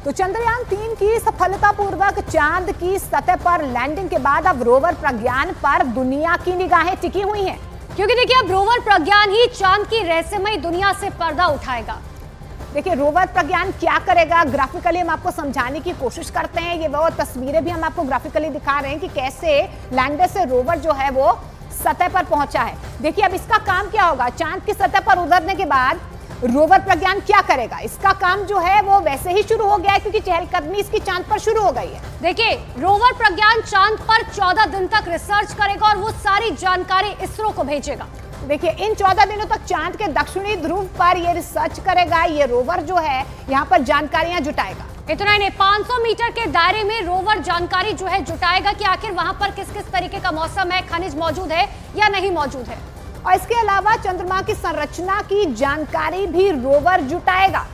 तो चंद्रयान 3 की सफलतापूर्वक चांद की सतह पर लैंडिंग के बाद अब रोवर प्रज्ञान पर दुनिया की निगाहें टिकी हुई हैं, क्योंकि देखिए अब रोवर प्रज्ञान ही चांद की रहस्यमयी दुनिया से पर्दा उठाएगा। देखिए रोवर प्रज्ञान क्या करेगा, ग्राफिकली हम आपको समझाने की कोशिश करते हैं। ये वो तस्वीरें भी हम आपको ग्राफिकली दिखा रहे हैं कि कैसे लैंडर से रोवर जो है वो सतह पर पहुंचा है। देखिए अब इसका काम क्या होगा, चांद की सतह पर उतरने के बाद रोवर प्रज्ञान क्या करेगा। इसका काम जो है वो वैसे ही शुरू हो गया है, क्योंकि चहलकदमी इसकी चांद पर शुरू हो गई है। देखिए रोवर प्रज्ञान चांद पर 14 दिन तक रिसर्च करेगा और वो सारी जानकारी इसरो को भेजेगा। देखिए इन 14 दिनों तक चांद के दक्षिणी ध्रुव पर ये रिसर्च करेगा। ये रोवर जो है यहाँ पर जानकारियां जुटाएगा। इतना ही नहीं, 500 मीटर के दायरे में रोवर जानकारी जो है जुटाएगा कि आखिर वहां पर किस किस तरीके का मौसम है, खनिज मौजूद है या नहीं मौजूद है। और इसके अलावा चंद्रमा की संरचना की जानकारी भी रोवर जुटाएगा।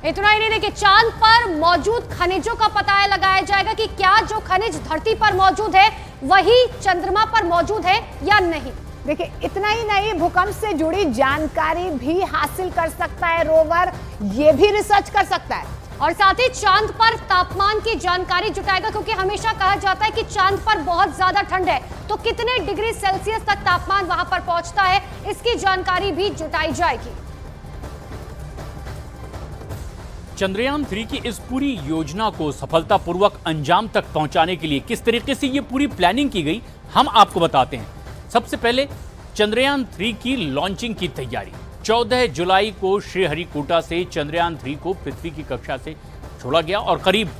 इतना ही नहीं, देखिए चांद पर मौजूद खनिजों का पता लगाया जाएगा कि क्या जो खनिज धरती पर मौजूद है वही चंद्रमा पर मौजूद है या नहीं। देखिए इतना ही नहीं, भूकंप से जुड़ी जानकारी भी हासिल कर सकता है रोवर, ये भी रिसर्च कर सकता है। और साथ ही चांद पर तापमान की जानकारी जुटाएगा, क्योंकि हमेशा कहा जाता है कि चांद पर बहुत ज्यादा ठंड है, तो कितने डिग्री सेल्सियस तक तापमान वहां पर पहुंचता है, इसकी जानकारी भी जुटाई जाएगी। चंद्रयान 3 की इस पूरी योजना को सफलतापूर्वक अंजाम तक पहुंचाने के लिए किस तरीके से ये पूरी प्लानिंग की गई, हम आपको बताते हैं। सबसे पहले चंद्रयान 3 की लॉन्चिंग की तैयारी। 14 जुलाई को श्रीहरिकोटा से चंद्रयान 3 को पृथ्वी की कक्षा से छोड़ा गया और करीब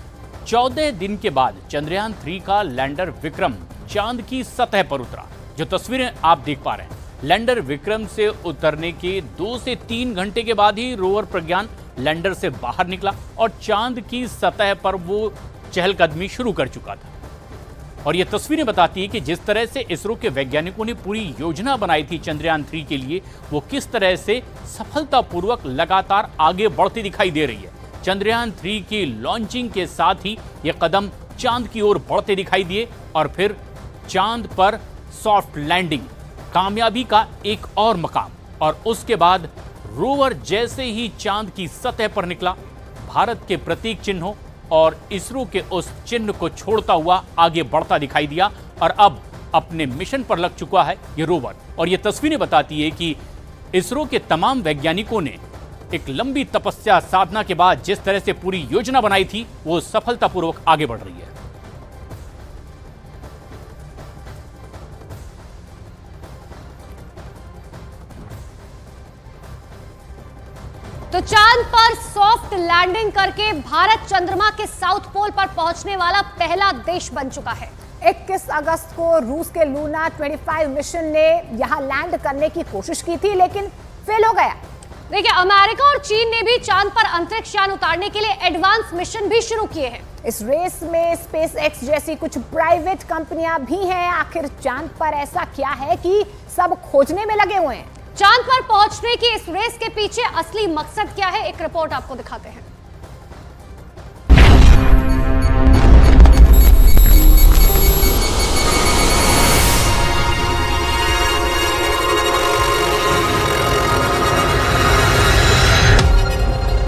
14 दिन के बाद चंद्रयान 3 का लैंडर विक्रम चांद की सतह पर उतरा। जो तस्वीरें आप देख पा रहे हैं, लैंडर विक्रम से उतरने के 2 से 3 घंटे के बाद ही रोवर प्रज्ञान लैंडर से बाहर निकला और चांद की सतह पर वो चहलकदमी शुरू कर चुका था। और ये तस्वीरें बताती है कि जिस तरह से इसरो के वैज्ञानिकों ने पूरी योजना बनाई थी चंद्रयान 3 के लिए, वो किस तरह से सफलतापूर्वक लगातार आगे बढ़ती दिखाई दे रही है। चंद्रयान 3 की लॉन्चिंग के साथ ही ये कदम चांद की ओर बढ़ते दिखाई दिए और फिर चांद पर सॉफ्ट लैंडिंग, कामयाबी का एक और मकाम। और उसके बाद रोवर जैसे ही चांद की सतह पर निकला, भारत के प्रतीक चिन्हों और इसरो के उस चिन्ह को छोड़ता हुआ आगे बढ़ता दिखाई दिया और अब अपने मिशन पर लग चुका है ये रोवर। और ये तस्वीरें बताती है कि इसरो के तमाम वैज्ञानिकों ने एक लंबी तपस्या साधना के बाद जिस तरह से पूरी योजना बनाई थी, वो सफलतापूर्वक आगे बढ़ रही है। तो चांद पर सॉफ्ट लैंडिंग करके भारत चंद्रमा के साउथ पोल पर पहुंचने वाला पहला देश बन चुका है। 21 अगस्त को रूस के लूना 25 मिशन ने यहां लैंड करने की कोशिश की थी, लेकिन फेल हो गया। देखिए अमेरिका और चीन ने भी चांद पर अंतरिक्ष यान उतारने के लिए एडवांस मिशन भी शुरू किए हैं। इस रेस में स्पेस एक्स जैसी कुछ प्राइवेट कंपनियां भी हैं। आखिर चांद पर ऐसा क्या है कि सब खोजने में लगे हुए हैं। चांद पर पहुंचने की इस रेस के पीछे असली मकसद क्या है, एक रिपोर्ट आपको दिखाते हैं।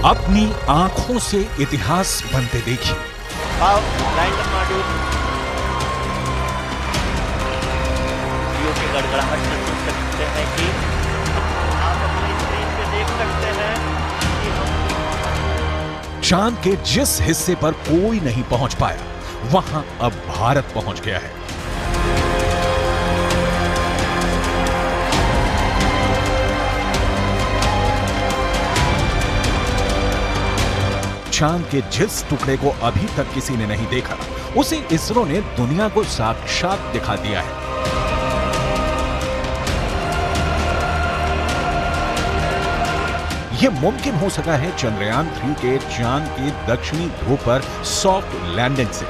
अपनी आंखों से इतिहास बनते देखिए। लैंडर मॉड्यूल की गड़गड़ाहट से सुन सकते हैं कि आप अपनी स्क्रीन पे देख सकते हैं कि हम चांद के जिस हिस्से पर कोई नहीं पहुंच पाया, वहां अब भारत पहुंच गया है। चांद के जिस टुकड़े को अभी तक किसी ने नहीं देखा, उसे इसरो ने दुनिया को साक्षात दिखा दिया है। यह मुमकिन हो सका है चंद्रयान 3 के चांद के दक्षिणी ध्रुव पर सॉफ्ट लैंडिंग से।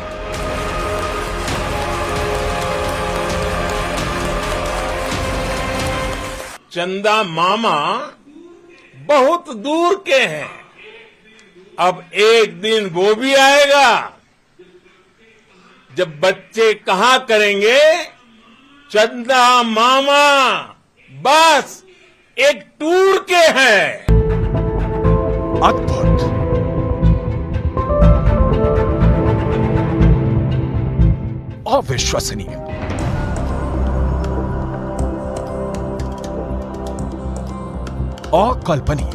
चंदा मामा बहुत दूर के हैं, अब एक दिन वो भी आएगा जब बच्चे कहा करेंगे चंदा मामा बस एक टूर के हैं। अद्भुत, अविश्वसनीय। अकल्पनीय।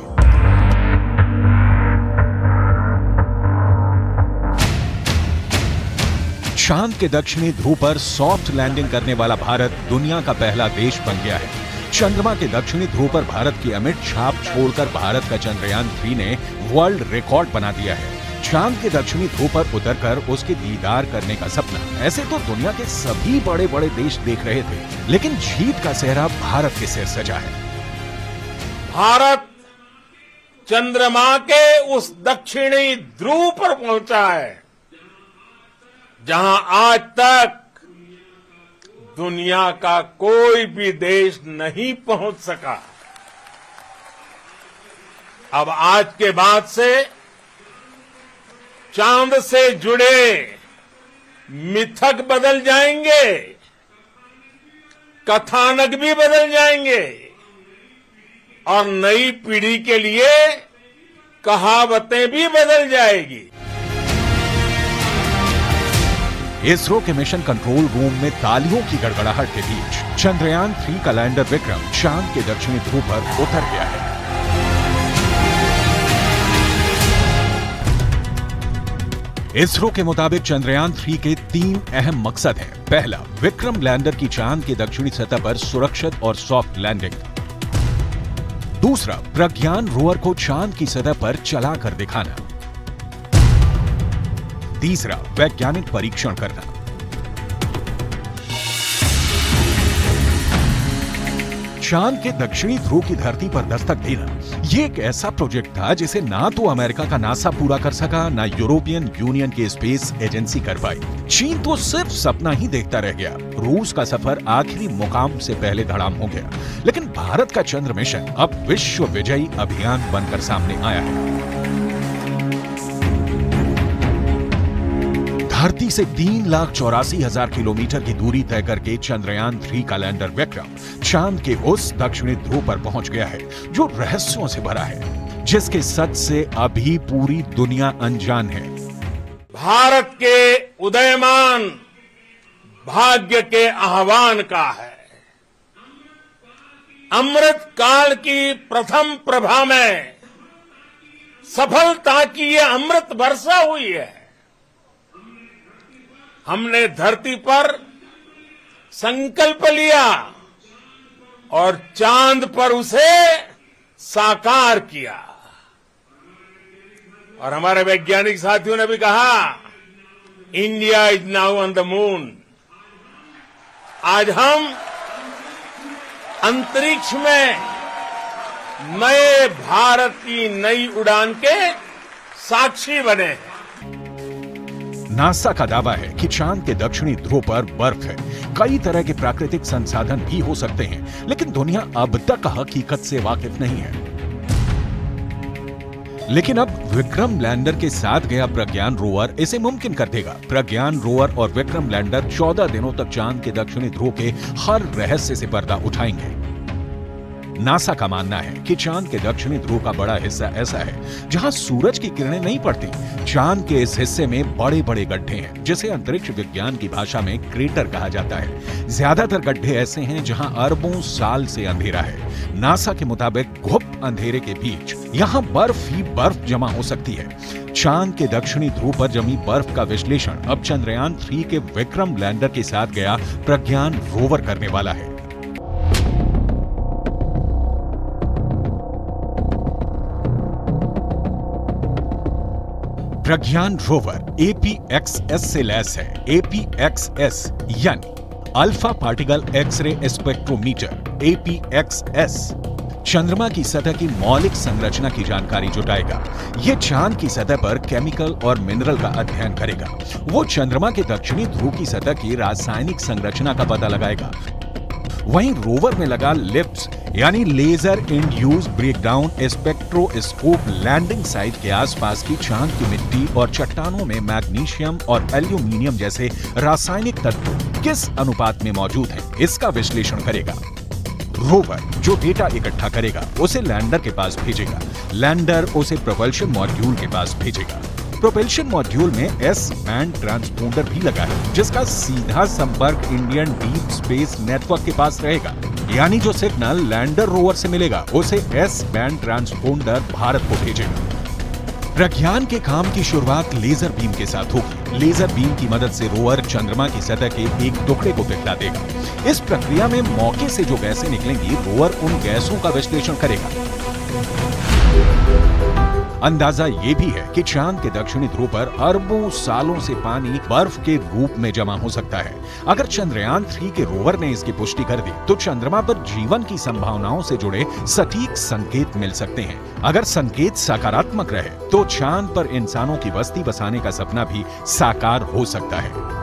चांद के दक्षिणी ध्रुव पर सॉफ्ट लैंडिंग करने वाला भारत दुनिया का पहला देश बन गया है। चंद्रमा के दक्षिणी ध्रुव पर भारत की अमिट छाप छोड़कर भारत का चंद्रयान 3 ने वर्ल्ड रिकॉर्ड बना दिया है। चांद के दक्षिणी ध्रुव पर उतरकर उसके दीदार करने का सपना ऐसे तो दुनिया के सभी बड़े बड़े देश देख रहे थे, लेकिन जीत का सेहरा भारत के सिर सजा है। भारत चंद्रमा के उस दक्षिणी ध्रुव पर पहुंचा है जहां आज तक दुनिया का कोई भी देश नहीं पहुंच सका। अब आज के बाद से चांद से जुड़े मिथक बदल जाएंगे, कथानक भी बदल जाएंगे और नई पीढ़ी के लिए कहावतें भी बदल जाएगी। इसरो के मिशन कंट्रोल रूम में तालियों की गड़गड़ाहट के बीच चंद्रयान 3 का लैंडर विक्रम चांद के दक्षिणी ध्रुव पर उतर गया है। इसरो के मुताबिक चंद्रयान 3 के 3 अहम मकसद हैं। पहला, विक्रम लैंडर की चांद की दक्षिणी सतह पर सुरक्षित और सॉफ्ट लैंडिंग। दूसरा, प्रज्ञान रोवर को चांद की सतह पर चलाकर दिखाना। तीसरा, वैज्ञानिक परीक्षण करना। चांद के दक्षिणी ध्रुव की धरती पर दस्तक देना ये एक ऐसा प्रोजेक्ट था जिसे ना तो अमेरिका का नासा पूरा कर सका, ना यूरोपियन यूनियन की स्पेस एजेंसी कर पाई। चीन तो सिर्फ सपना ही देखता रह गया। रूस का सफर आखिरी मुकाम से पहले धड़ाम हो गया, लेकिन भारत का चंद्र मिशन अब विश्व विजयी अभियान बनकर सामने आया है। धरती से 3,84,000 किलोमीटर की दूरी तय करके चंद्रयान 3 का लैंडर विक्रम चांद के उस दक्षिणी ध्रुव पर पहुंच गया है जो रहस्यों से भरा है, जिसके सच से अभी पूरी दुनिया अनजान है। भारत के उदयमान भाग्य के आह्वान का है। अमृत काल की प्रथम प्रभा में सफलता की ये अमृत वर्षा हुई है। हमने धरती पर संकल्प लिया और चांद पर उसे साकार किया। और हमारे वैज्ञानिक साथियों ने भी कहा, India is now on the moon. आज हम अंतरिक्ष में नए भारत की नई उड़ान के साक्षी बने हैं। नासा का दावा है कि चांद के दक्षिणी ध्रुव पर बर्फ है। कई तरह के प्राकृतिक संसाधन भी हो सकते हैं, लेकिन दुनिया अब तक हकीकत से वाकिफ नहीं है। लेकिन अब विक्रम लैंडर के साथ गया प्रज्ञान रोवर इसे मुमकिन कर देगा। प्रज्ञान रोवर और विक्रम लैंडर 14 दिनों तक चांद के दक्षिणी ध्रुव के हर रहस्य से पर्दा उठाएंगे। नासा का मानना है कि चांद के दक्षिणी ध्रुव का बड़ा हिस्सा ऐसा है जहां सूरज की किरणें नहीं पड़ती। चांद के इस हिस्से में बड़े बड़े गड्ढे हैं, जिसे अंतरिक्ष विज्ञान की भाषा में क्रेटर कहा जाता है। ज्यादातर गड्ढे ऐसे हैं जहां अरबों साल से अंधेरा है। नासा के मुताबिक गुप्त अंधेरे के बीच यहां बर्फ ही बर्फ जमा हो सकती है। चांद के दक्षिणी ध्रुव पर जमी बर्फ का विश्लेषण अब चंद्रयान 3 के विक्रम लैंडर के साथ गया प्रज्ञान रोवर करने वाला है। प्रज्ञान रोवर APXS से लैस है। APXS यानी alpha particle x-ray spectrometer. APXS चंद्रमा की सतह की मौलिक संरचना की जानकारी जुटाएगा। यह चांद की सतह पर केमिकल और मिनरल का अध्ययन करेगा। वो चंद्रमा के दक्षिणी ध्रुव की सतह की रासायनिक संरचना का पता लगाएगा। वहीं रोवर में लगा लिप्स यानी laser induced breakdown spectroscope landing site के आसपास की चांद की मिट्टी और चट्टानों में मैग्नीशियम और एल्यूमिनियम जैसे रासायनिक तत्व किस अनुपात में मौजूद हैं, इसका विश्लेषण करेगा। रोवर जो डेटा इकट्ठा करेगा उसे लैंडर के पास भेजेगा। लैंडर उसे प्रपल्शन मॉड्यूल के पास भेजेगा। प्रोपेल्शन मॉड्यूल में एस बैंड ट्रांसपोंडर भी लगा है, जिसका सीधा संपर्क इंडियन डीप स्पेस नेटवर्क के पास रहेगा। यानी जो सिग्नल लैंडर रोवर से मिलेगा उसे एस बैंड ट्रांसपोंडर भारत को भेजेगा। प्रज्ञान के काम की शुरुआत लेजर बीम के साथ होगी। लेजर बीम की मदद से रोवर चंद्रमा की सतह के एक टुकड़े को पिघला देगा। इस प्रक्रिया में मौके से जो गैसें निकलेंगी, रोवर उन गैसों का विश्लेषण करेगा। अंदाजा ये भी है कि चांद के दक्षिणी ध्रुव पर अरबों सालों से पानी बर्फ के रूप में जमा हो सकता है। अगर चंद्रयान 3 के रोवर ने इसकी पुष्टि कर दी तो चंद्रमा पर जीवन की संभावनाओं से जुड़े सटीक संकेत मिल सकते हैं। अगर संकेत सकारात्मक रहे तो चांद पर इंसानों की बस्ती बसाने का सपना भी साकार हो सकता है।